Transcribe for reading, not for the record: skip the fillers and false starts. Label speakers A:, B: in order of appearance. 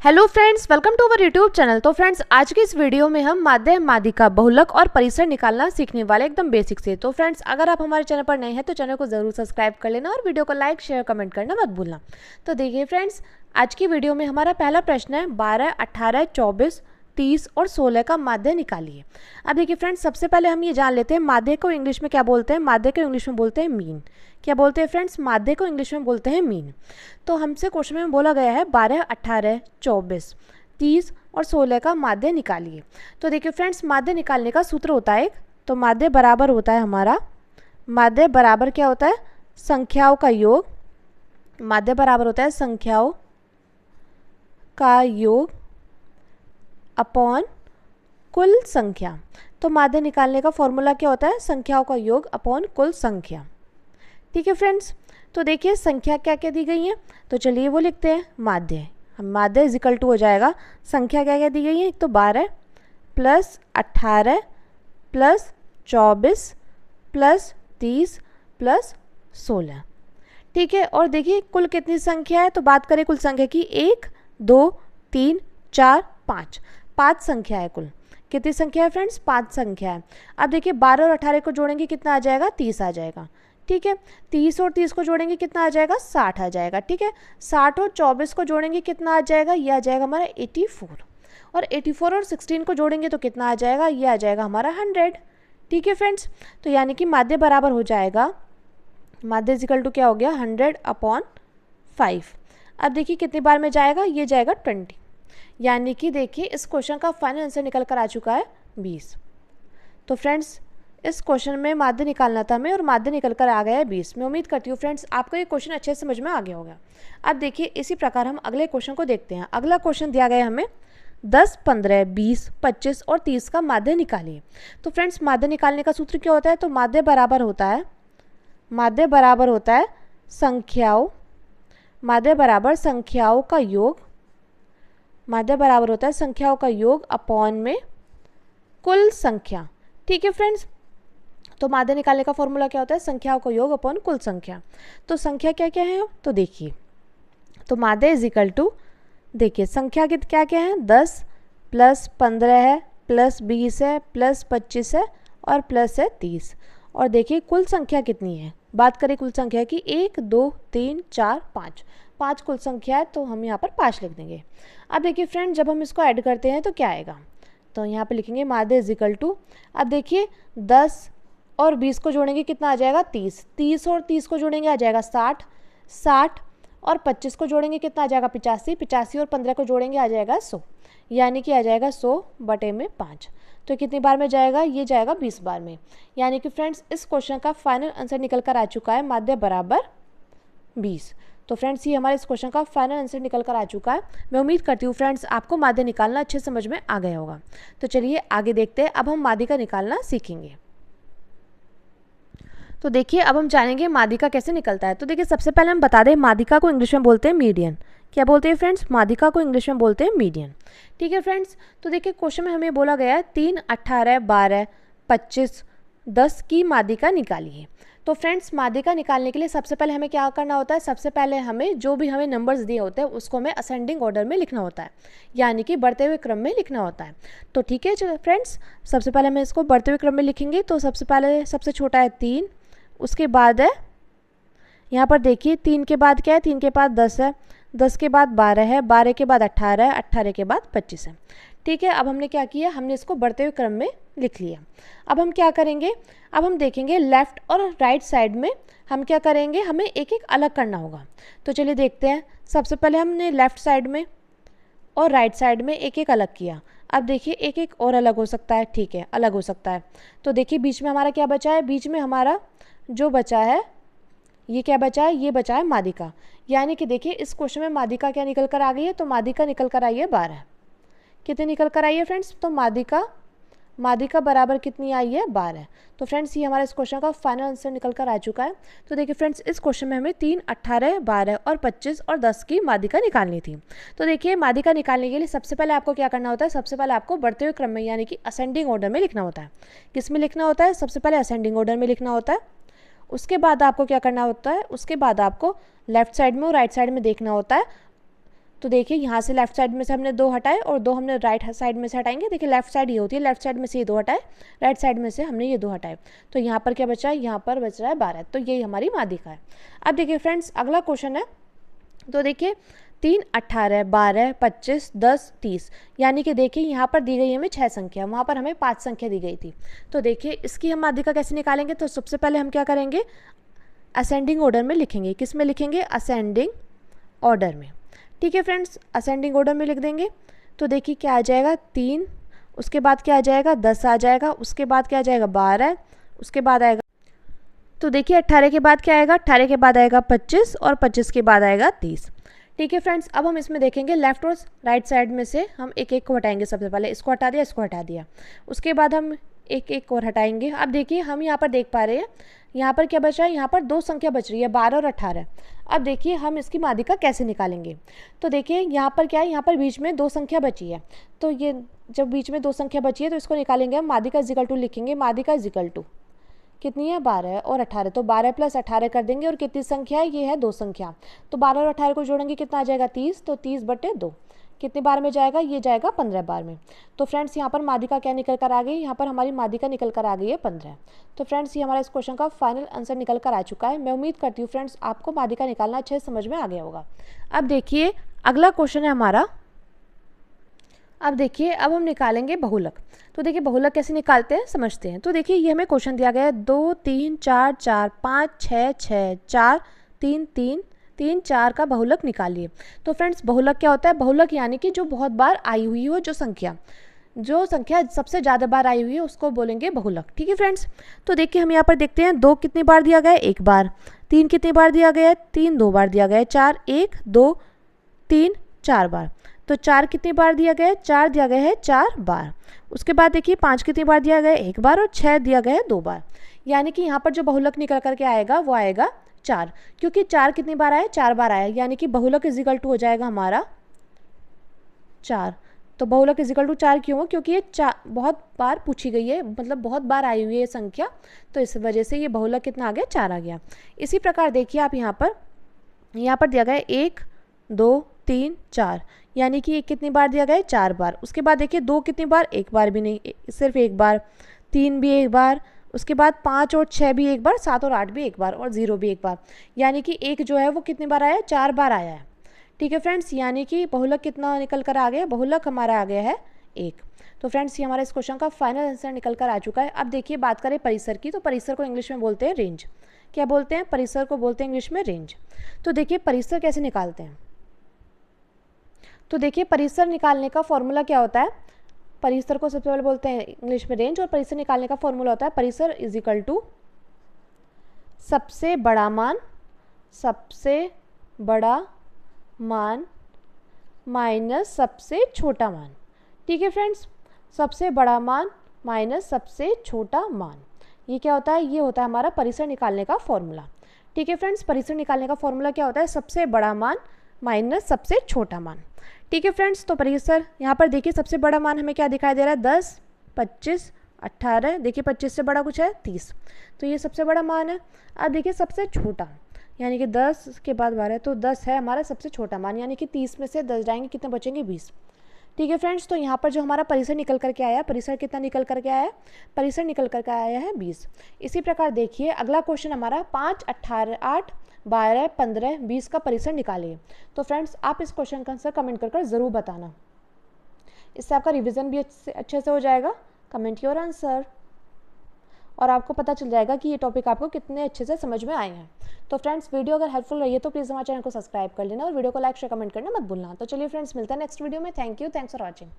A: Hello friends, welcome to our YouTube channel. तो friends, आज की इस वीडियो में हम माध्य, माध्यिका, बहुलक और परिसर निकालना सीखने वाले एकदम बेसिक से। तो फ्रेंड्स, अगर आप हमारे चैनल पर नए हैं तो चैनल को जरूर सब्सक्राइब कर लेना और वीडियो को लाइक शेयर कमेंट करना मत भूलना। तो देखिए फ्रेंड्स, आज की वीडियो में हमारा पहला प्रश्न है 12, 18, 24, 30 और 16 का माध्य निकालिए। अब देखिए फ्रेंड्स, सबसे पहले हम ये जान लेते हैं माध्य को इंग्लिश में क्या बोलते हैं। माध्य को इंग्लिश में बोलते हैं मीन। क्या बोलते हैं फ्रेंड्स? माध्य को इंग्लिश में बोलते हैं मीन। तो हमसे क्वेश्चन में बोला गया है 12, 18, 24, 30 और 16 का माध्य निकालिए। तो देखिए फ्रेंड्स, माध्य निकालने का सूत्र होता है एक, तो माध्य बराबर होता है हमारा, माध्य बराबर क्या होता है? संख्याओं का योग। माध्य बराबर होता है संख्याओं का योग अपॉन कुल संख्या। तो माध्य निकालने का फॉर्मूला क्या होता है? संख्याओं का योग अपॉन कुल संख्या। ठीक है फ्रेंड्स, तो देखिए संख्या क्या क्या दी गई है, तो चलिए वो लिखते हैं। माध्य, हम माध्य इज इक्वल टू हो जाएगा, संख्या क्या क्या दी गई है, एक तो 12 प्लस 18 प्लस 24 प्लस 30 प्लस 16। ठीक है, और देखिए कुल कितनी संख्या है, तो बात करें कुल संख्या की, 1 2 3 4 5, 5 संख्या है कुल। कितनी संख्या है फ्रेंड्स? 5 संख्या है। अब देखिए 12 और 18 को जोड़ेंगे कितना आ जाएगा? 30 आ जाएगा। ठीक है, 30 और 30 को जोड़ेंगे कितना आ जाएगा? 60 आ जाएगा। ठीक है, 60 और 24 को जोड़ेंगे कितना आ जाएगा? ये आ जाएगा हमारा 84। और 84 और 16 को जोड़ेंगे तो कितना आ जाएगा? ये आ जाएगा हमारा 100। ठीक है फ्रेंड्स, तो यानी कि माध्य बराबर हो जाएगा, माध्य इज इक्वल टू क्या हो गया? 100/5। अब देखिए कितनी बार में जाएगा? ये जाएगा 20। यानी कि देखिए इस क्वेश्चन का फाइनल आंसर निकल कर आ चुका है 20। तो फ्रेंड्स, इस क्वेश्चन में माध्य निकालना था हमें और माध्य निकल कर आ गया है 20। मैं उम्मीद करती हूँ फ्रेंड्स आपको ये क्वेश्चन अच्छे से समझ में आ गया होगा। अब देखिए इसी प्रकार हम अगले क्वेश्चन को देखते हैं। अगला क्वेश्चन दिया गया है हमें 10, 15, 20, 25 और 30 का माध्य निकालिए। तो फ्रेंड्स, माध्य निकालने का सूत्र क्या होता है? तो माध्य बराबर होता है, माध्य बराबर होता है संख्याओं, माध्य बराबर संख्याओं का योग, माध्य बराबर होता है संख्याओं का योग अपॉन में कुल संख्या। ठीक है फ्रेंड्स, तो माध्य निकालने का फॉर्मूला क्या होता है? संख्याओं का योग अपॉन कुल संख्या। तो संख्या क्या क्या है, तो देखिए, तो माध्य इज इक्वल टू, देखिए संख्या के क्या क्या है? 10 प्लस 15 है प्लस 20 है प्लस 25 है और प्लस है 30। और देखिए कुल संख्या कितनी है, बात करें कुल संख्या की, 1 2 3 4 5, 5 कुल संख्या है, तो हम यहाँ पर 5 लिख देंगे। अब देखिए फ्रेंड, जब हम इसको ऐड करते हैं तो क्या आएगा, तो यहाँ पे लिखेंगे माध्य इज इक्वल टू, अब देखिए 10 और 20 को जोड़ेंगे कितना आ जाएगा? 30, 30 और 30 को जोड़ेंगे आ जाएगा 60, 60 और 25 को जोड़ेंगे कितना आ जाएगा? 85, 85 और 15 को जोड़ेंगे आ जाएगा 100, यानी कि आ जाएगा 100/5। तो कितनी बार में जाएगा? ये जाएगा 20 बार में। यानी कि फ्रेंड्स इस क्वेश्चन का फाइनल आंसर निकल कर आ चुका है माध्य बराबर 20। तो फ्रेंड्स ये हमारे इस क्वेश्चन का फाइनल आंसर निकल कर आ चुका है। मैं उम्मीद करती हूँ फ्रेंड्स आपको माध्य निकालना अच्छे समझ में आ गया होगा। तो चलिए आगे देखते हैं, अब हम माध्यिका निकालना सीखेंगे। तो देखिए अब हम जानेंगे माध्यिका कैसे निकलता है। तो देखिए सबसे पहले हम बता दें, माध्यिका को इंग्लिश में बोलते हैं मीडियन। क्या बोलते हैं फ्रेंड्स? माध्यिका को इंग्लिश में बोलते हैं मीडियन। ठीक है फ्रेंड्स, तो देखिए क्वेश्चन में हमें बोला गया है 3, 18, 12, 25, 10 की माध्यिका निकालिए। तो फ्रेंड्स माध्यिका निकालने के लिए सबसे पहले हमें क्या करना होता है? सबसे पहले हमें जो भी हमें नंबर्स दिए होते हैं उसको हमें असेंडिंग ऑर्डर में लिखना होता है, यानी कि बढ़ते हुए क्रम में लिखना होता है। तो ठीक है फ्रेंड्स, सबसे पहले हमें इसको बढ़ते हुए क्रम में लिखेंगे। तो सबसे पहले सबसे छोटा है 3, उसके बाद है यहाँ पर देखिए 3 के बाद क्या है? 3 के बाद 10 है, 10 के बाद 12 है, 12 के बाद 18 है, 18 के बाद 25 है। ठीक है, अब हमने क्या किया? हमने इसको बढ़ते हुए क्रम में लिख लिया। अब हम क्या करेंगे? अब हम देखेंगे लेफ़्ट और राइट साइड में हम क्या करेंगे, हमें एक एक अलग करना होगा। तो चलिए देखते हैं। सबसे पहले हमने लेफ़्ट साइड में और राइट साइड में एक एक अलग किया। अब देखिए एक एक और अलग हो सकता है। ठीक है, अलग हो सकता है। तो देखिए बीच में हमारा क्या बचा है? बीच में हमारा जो बचा है, ये क्या बचा है? ये बचा है माध्यिका। यानी कि देखिए इस क्वेश्चन में माध्यिका क्या निकल कर आ गई है? तो माध्यिका निकल कर आई है 12। कितनी निकल कर आई है फ्रेंड्स? तो माध्यिका बराबर कितनी आई है? 12। तो फ्रेंड्स ये हमारा इस क्वेश्चन का फाइनल आंसर निकल कर आ चुका है। तो देखिए फ्रेंड्स इस क्वेश्चन में हमें 3, 18, 12 और 25 और 10 की माध्यिका निकालनी थी। तो देखिए माध्यिका निकालने के लिए सबसे पहले आपको क्या करना होता है? सबसे पहले आपको बढ़ते हुए क्रम में यानी कि असेंडिंग ऑर्डर में लिखना होता है। किस में लिखना होता है? सबसे पहले असेंडिंग ऑर्डर में लिखना होता है। उसके बाद आपको क्या करना होता है? उसके बाद आपको लेफ्ट साइड में और राइट साइड में देखना होता है तो देखिए यहाँ से लेफ्ट साइड में से हमने 2 हटाए और 2 हमने राइट साइड में से हटाएंगे। देखिए लेफ्ट साइड ये होती है, लेफ्ट साइड में से ये 2 हटाए, राइट साइड में से हमने ये 2 हटाए, तो यहाँ पर क्या बचा है, यहाँ पर बच रहा है 12। तो यही हमारी माध्यिका है। अब देखिए फ्रेंड्स अगला क्वेश्चन है, तो देखिए 3, 18, 12, 25, 10, 30, यानी कि देखिए यहाँ पर दी गई हमें 6 संख्या, वहाँ पर हमें 5 संख्या दी गई थी। तो देखिए इसकी हम माध्यिका कैसे निकालेंगे, तो सबसे पहले हम क्या करेंगे, असेंडिंग ऑर्डर में लिखेंगे। किस में लिखेंगे, असेंडिंग ऑर्डर में। ठीक है फ्रेंड्स, असेंडिंग ऑर्डर में लिख देंगे। तो देखिए क्या आ जाएगा 3, उसके बाद क्या आ जाएगा 10 आ जाएगा, उसके बाद क्या आ जाएगा 12, उसके बाद आएगा, तो देखिए 18 के बाद क्या आएगा, 18 के बाद आएगा 25 और 25 के बाद आएगा 30। ठीक है फ्रेंड्स, अब हम इसमें देखेंगे लेफ्ट और राइट साइड में से हम एक एक को हटाएंगे। सबसे पहले इसको हटा दिया, इसको हटा दिया, उसके बाद हम एक एक और हटाएंगे। अब देखिए हम यहाँ पर देख पा रहे हैं, यहाँ पर क्या बचा है, यहाँ पर 2 संख्या बच रही है, 12 और 18। अब देखिए हम इसकी माध्यिका कैसे निकालेंगे। तो देखिए यहाँ पर क्या है, यहाँ पर बीच में 2 संख्या बची है, तो ये जब बीच में 2 संख्या बची है तो इसको निकालेंगे हम। माध्यिका इज इक्वल टू लिखेंगे, माध्यिका इज इक्वल टू कितनी है, 12 और 18, तो 12 + 18 कर देंगे। और कितनी संख्या है, ये है 2 संख्या, तो 12 और 18 को जोड़ेंगे कितना आ जाएगा 30, तो 30/2 कितने बार में जाएगा, ये जाएगा 15 बार में। तो फ्रेंड्स यहाँ पर माध्यिका क्या निकल कर आ गई, यहाँ पर हमारी माध्यिका निकल कर आ गई है 15। तो फ्रेंड्स ये हमारा इस क्वेश्चन का फाइनल आंसर निकल कर आ चुका है। मैं उम्मीद करती हूँ फ्रेंड्स आपको माध्यिका निकालना अच्छे से समझ में आ गया होगा। अब देखिए अगला क्वेश्चन है हमारा, अब देखिए अब हम निकालेंगे बहुलक। तो देखिए बहुलक कैसे निकालते हैं समझते हैं। तो देखिए ये हमें क्वेश्चन दिया गया है 2, 3, 4, 4, 5, 6, 6, 4, 3, 3, 3, 4 का बहुलक निकालिए। तो फ्रेंड्स बहुलक क्या होता है, बहुलक यानी कि जो बहुत बार आई हुई हो, जो संख्या सबसे ज़्यादा बार आई हुई है उसको बोलेंगे बहुलक। ठीक है फ्रेंड्स, तो देखिए हम यहाँ पर देखते हैं 2 कितनी बार दिया गया है, 1 बार, 3 कितनी बार दिया गया है, 3 2 बार दिया गया है, 4 1 2 3 4 बार, तो 4 कितनी बार दिया गया है, 4 दिया गया है 4 बार। उसके बाद देखिए 5 कितनी बार दिया गया है, 1 बार, और 6 दिया गया है 2 बार। यानी कि यहाँ पर जो बहुलक निकल करके आएगा वो आएगा 4, क्योंकि 4 कितनी बार आया, 4 बार आया, यानी कि बहुलक इज इक्वल टू हो जाएगा हमारा 4। तो बहुलक इज इक्वल टू 4 क्यों हो, क्योंकि ये बहुत बार पूछी गई है, मतलब बहुत बार आई हुई है ये संख्या, तो इस वजह से ये बहुलक कितना आ गया, 4 आ गया। इसी प्रकार देखिए आप यहाँ पर दिया गया है 1 2 3 4, यानी कि 1 कितनी बार दिया गया है, 4 बार। उसके बाद देखिए 2 कितनी बार, 1 बार भी नहीं, सिर्फ 1 बार, 3 भी 1 बार, उसके बाद 5 और 6 भी 1 बार, 7 और 8 भी 1 बार, और 0 भी 1 बार, यानी कि 1 जो है वो कितनी बार आया है, 4 बार आया है। ठीक है फ्रेंड्स, यानी कि बहुलक कितना निकल कर आ गया, बहुलक हमारा आ गया है 1। तो फ्रेंड्स ये हमारा इस क्वेश्चन का फाइनल आंसर निकल कर आ चुका है। अब देखिए बात करें परिसर की, तो परिसर को इंग्लिश में बोलते हैं रेंज। क्या बोलते हैं, परिसर को बोलते हैं इंग्लिश में रेंज। तो देखिए परिसर कैसे निकालते हैं। तो देखिए परिसर निकालने का फॉर्मूला क्या होता है, परिसर को सबसे पहले बोलते हैं इंग्लिश में रेंज, और परिसर निकालने का फॉर्मूला होता है परिसर इज इक्वल टू सबसे बड़ा मान माइनस सबसे छोटा मान। ठीक है फ्रेंड्स, सबसे बड़ा मान माइनस सबसे छोटा मान, ये क्या होता है, ये होता है हमारा परिसर निकालने का फॉर्मूला। ठीक है फ्रेंड्स, परिसर निकालने का फॉर्मूला क्या होता है, सबसे बड़ा मान माइनस सबसे छोटा मान। ठीक है फ्रेंड्स, तो परिसर यहाँ पर देखिए सबसे बड़ा मान हमें क्या दिखाई दे रहा है, 10 25 18, देखिए 25 से बड़ा कुछ है 30, तो ये सबसे बड़ा मान है। अब देखिए सबसे छोटा, यानी कि 10 के बाद 12, तो 10 है हमारा सबसे छोटा मान, यानी कि 30 में से 10 जाएंगे, कितने बचेंगे 20। ठीक है फ्रेंड्स, तो यहाँ पर जो हमारा परिसर निकल करके आया, परिसर कितना निकल करके आया है, परिसर निकल करके आया है 20। इसी प्रकार देखिए अगला क्वेश्चन हमारा 5 18 8 12 15 20 का परिसर निकालिए। तो फ्रेंड्स आप इस क्वेश्चन का आंसर कमेंट कर ज़रूर बताना, इससे आपका रिवीजन भी अच्छे से हो जाएगा। कमेंट योर आंसर, और आपको पता चल जाएगा कि ये टॉपिक आपको कितने अच्छे से समझ में आए हैं। तो फ्रेंड्स वीडियो अगर हेल्पफुल रही है तो प्लीज़ हमारे चैनल को सब्सक्राइब कर लेना, और वीडियो को लाइक शेयर कमेंट करना मत भूलना। तो चलिए फ्रेंड्स मिलते हैं नेक्स्ट वीडियो में। Thank you, thanks for watching.